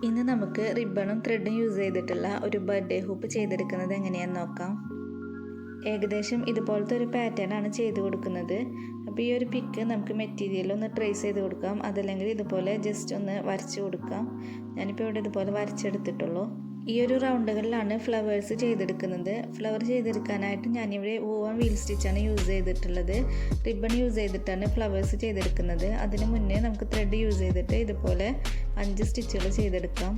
ഇന്ന് നമുക്ക് റിബണും ത്രെഡും യൂസ് ചെയ്തിട്ടുള്ള ഒരു ബർത്ത്ഡേ ഹൂപ്പ് ചെയ്തെടുക്കുന്നത് എങ്ങനെയാണെന്ന് നോക്കാം. ഏകദേശം ഇതുപോലത്തെ ഒരു പാറ്റേൺ ആണ് ചെയ്ത് കൊടുക്കുന്നത്. അപ്പോൾ ഈ ഒരു പിക്ക് നമുക്ക് മെറ്റീരിയൽ ഒന്ന് ട്രേസ് ചെയ്ത് കൊടുക്കാം, അതല്ലെങ്കിൽ ഇതുപോലെ ജസ്റ്റ് ഒന്ന് വരച്ച് കൊടുക്കാം. ഞാനിപ്പോൾ ഇവിടെ ഇതുപോലെ വരച്ചെടുത്തിട്ടുള്ളൂ. ഈ ഒരു റൗണ്ടുകളിലാണ് ഫ്ലവേഴ്സ് ചെയ്തെടുക്കുന്നത്. ഫ്ലവർ ചെയ്തെടുക്കാനായിട്ട് ഞാനിവിടെ വൂവൻ വീൽ സ്റ്റിച്ചാണ് യൂസ് ചെയ്തിട്ടുള്ളത്. റിബൺ യൂസ് ചെയ്തിട്ടാണ് ഫ്ലവേഴ്സ് ചെയ്തെടുക്കുന്നത്. അതിന് മുന്നേ നമുക്ക് ത്രെഡ് യൂസ് ചെയ്തിട്ട് ഇതുപോലെ 5 സ്റ്റിച്ചുകൾ ചെയ്തെടുക്കാം.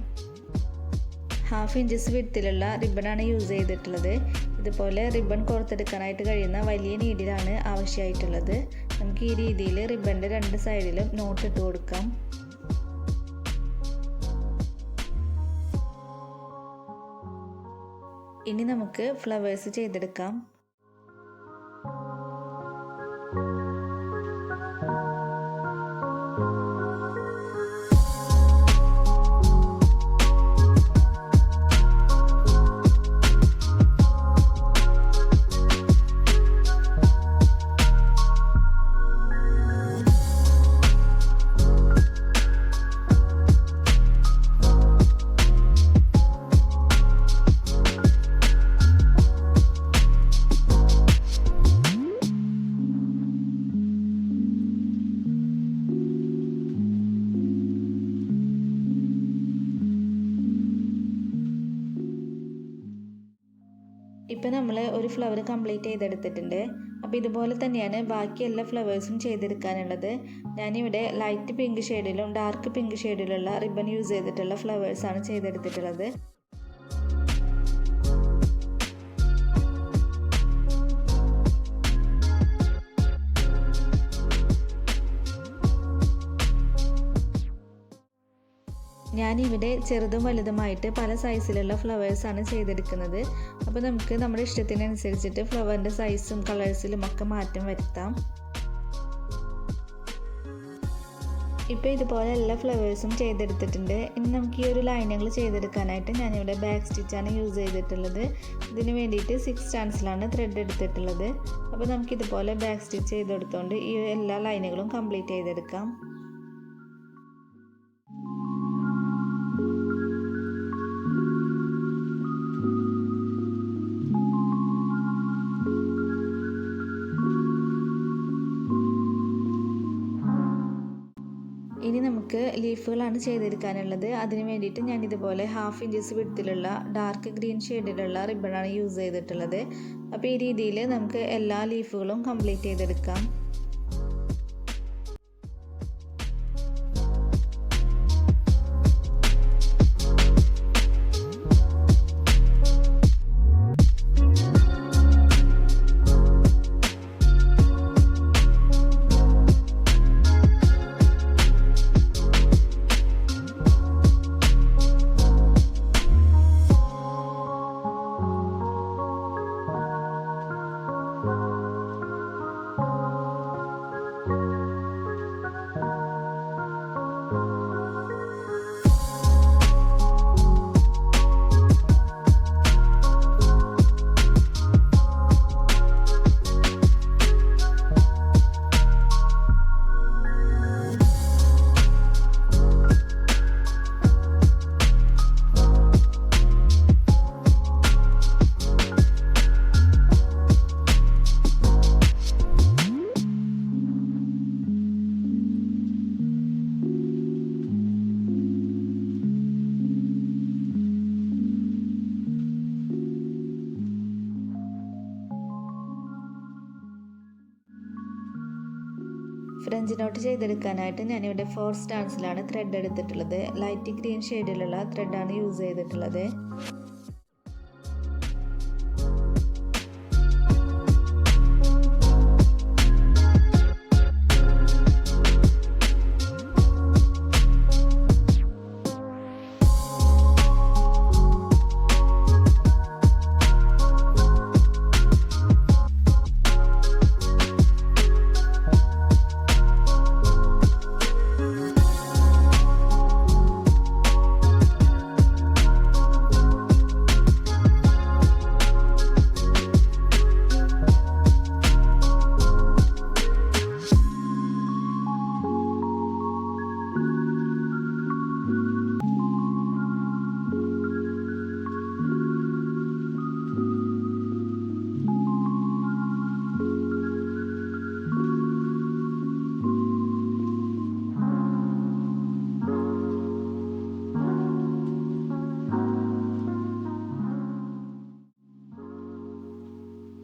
1/2 ഇഞ്ച് വിഡ്ത്തിലുള്ള റിബണാണ് യൂസ് ചെയ്തിട്ടുള്ളത്. ഇതുപോലെ റിബൺ കോർത്തെടുക്കാനായിട്ട് കഴിയുന്ന വലിയ നീഡിലാണ് ആവശ്യമായിട്ടുള്ളത്. നമുക്ക് ഈ രീതിയിൽ റിബണിൻ്റെ 2 സൈഡിലും നോട്ട് ഇട്ട് കൊടുക്കാം. ഇനി നമുക്ക് ഫ്ലവേഴ്സ് ചെയ്തെടുക്കാം. ഇപ്പോൾ നമ്മൾ ഒരു ഫ്ലവർ കംപ്ലീറ്റ് ചെയ്തെടുത്തിട്ടുണ്ട്. അപ്പോൾ ഇതുപോലെ തന്നെയാണ് ബാക്കി എല്ലാ ഫ്ലവേഴ്സും ചെയ്തെടുക്കാനുള്ളത്. ഞാനിവിടെ ലൈറ്റ് പിങ്ക് ഷെയ്ഡിലും ഡാർക്ക് പിങ്ക് ഷെയ്ഡിലുള്ള റിബൺ യൂസ് ചെയ്തിട്ടുള്ള ഫ്ലവേഴ്സാണ് ചെയ്തെടുത്തിട്ടുള്ളത്. ഞാനിവിടെ ചെറുതും വലുതുമായിട്ട് പല സൈസിലുള്ള ഫ്ലവേഴ്സാണ് ചെയ്തെടുക്കുന്നത്. അപ്പോൾ നമുക്ക് നമ്മുടെ ഇഷ്ടത്തിനനുസരിച്ചിട്ട് ഫ്ലവറിൻ്റെ സൈസും കളേഴ്സിലും ഒക്കെ മാറ്റം വരുത്താം. ഇപ്പോൾ ഇതുപോലെ എല്ലാ ഫ്ലവേഴ്സും ചെയ്തെടുത്തിട്ടുണ്ട്. ഇനി നമുക്ക് ഈ ഒരു ലൈനുകൾ ചെയ്തെടുക്കാനായിട്ട് ഞാനിവിടെ ബാക്ക് സ്റ്റിച്ചാണ് യൂസ് ചെയ്തിട്ടുള്ളത്. ഇതിന് വേണ്ടിയിട്ട് 6 സ്റ്റാൻഡ്സിലാണ് ത്രെഡ് എടുത്തിട്ടുള്ളത്. അപ്പോൾ നമുക്കിതുപോലെ ബാക്ക് സ്റ്റിച്ച് ചെയ്തെടുത്തുകൊണ്ട് ഈ എല്ലാ ലൈനുകളും കംപ്ലീറ്റ് ചെയ്തെടുക്കാം. ഇനി നമുക്ക് ലീഫുകളാണ് ചെയ്തെടുക്കാനുള്ളത്. അതിന് വേണ്ടിയിട്ട് ഞാൻ ഇതുപോലെ 1/2 ഇഞ്ച് വിഡ്ത്തിലുള്ള ഡാർക്ക് ഗ്രീൻ ഷെയ്ഡിലുള്ള റിബണാണ് യൂസ് ചെയ്തിട്ടുള്ളത്. അപ്പോൾ ഈ രീതിയിൽ നമുക്ക് എല്ലാ ലീഫുകളും കംപ്ലീറ്റ് ചെയ്തെടുക്കാം. ഫ്രഞ്ച് നോട്ട് ചെയ്തെടുക്കാനായിട്ട് ഞാനിവിടെ 4 സ്റ്റാൻഡ്സിലാണ് ത്രെഡ് എടുത്തിട്ടുള്ളത്. ലൈറ്റ് ഗ്രീൻ ഷെയ്ഡിലുള്ള ത്രെഡാണ് യൂസ് ചെയ്തിട്ടുള്ളത്.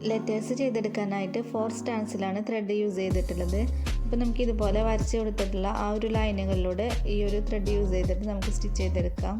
ലെറ്റേഴ്സ് ചെയ്തെടുക്കാനായിട്ട് 4 സ്റ്റാൻസിലാണ് ത്രെഡ് യൂസ് ചെയ്തിട്ടുള്ളത്. അപ്പോൾ നമുക്ക് ഇതുപോലെ വരച്ച് കൊടുത്തിട്ടുള്ള ആ ഒരു ലൈനുകളിലൂടെ ഈ ഒരു ത്രെഡ് യൂസ് ചെയ്തിട്ട് നമുക്ക് സ്റ്റിച്ച് ചെയ്തെടുക്കാം.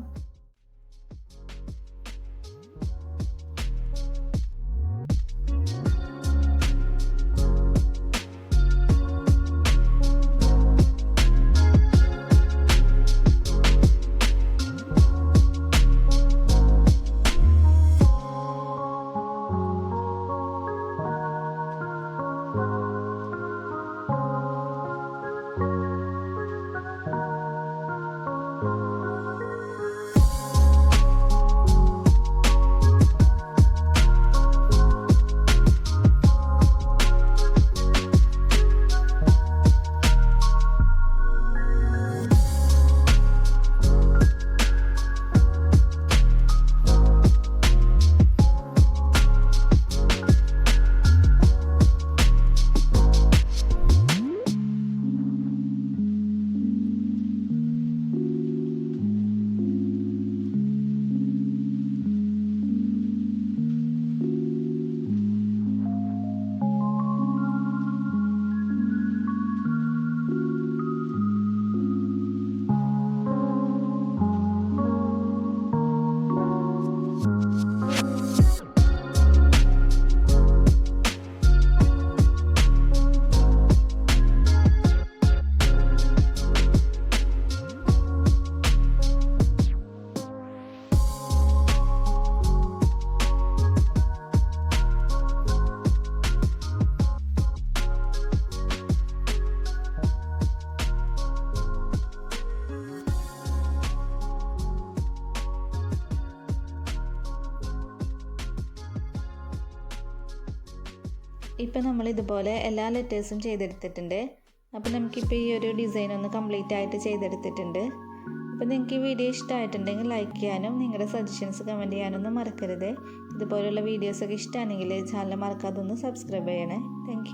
ഇപ്പോൾ നമ്മൾ ഇതുപോലെ എല്ലാ ലെറ്റേഴ്സും ചെയ്തെടുത്തിട്ടുണ്ട്. അപ്പോൾ നമുക്കിപ്പോൾ ഈ ഒരു ഡിസൈൻ ഒന്ന് കംപ്ലീറ്റ് ആയിട്ട് ചെയ്തെടുത്തിട്ടുണ്ട്. അപ്പോൾ നിങ്ങൾക്ക് ഈ വീഡിയോ ഇഷ്ടമായിട്ടുണ്ടെങ്കിൽ ലൈക്ക് ചെയ്യാനും നിങ്ങളുടെ സജഷൻസ് കമൻറ്റ് ചെയ്യാനൊന്നും മറക്കരുത്. ഇതുപോലുള്ള വീഡിയോസൊക്കെ ഇഷ്ടമാണെങ്കിൽ ചാനൽ മറക്കാതെ ഒന്ന് സബ്സ്ക്രൈബ് ചെയ്യണേ. താങ്ക്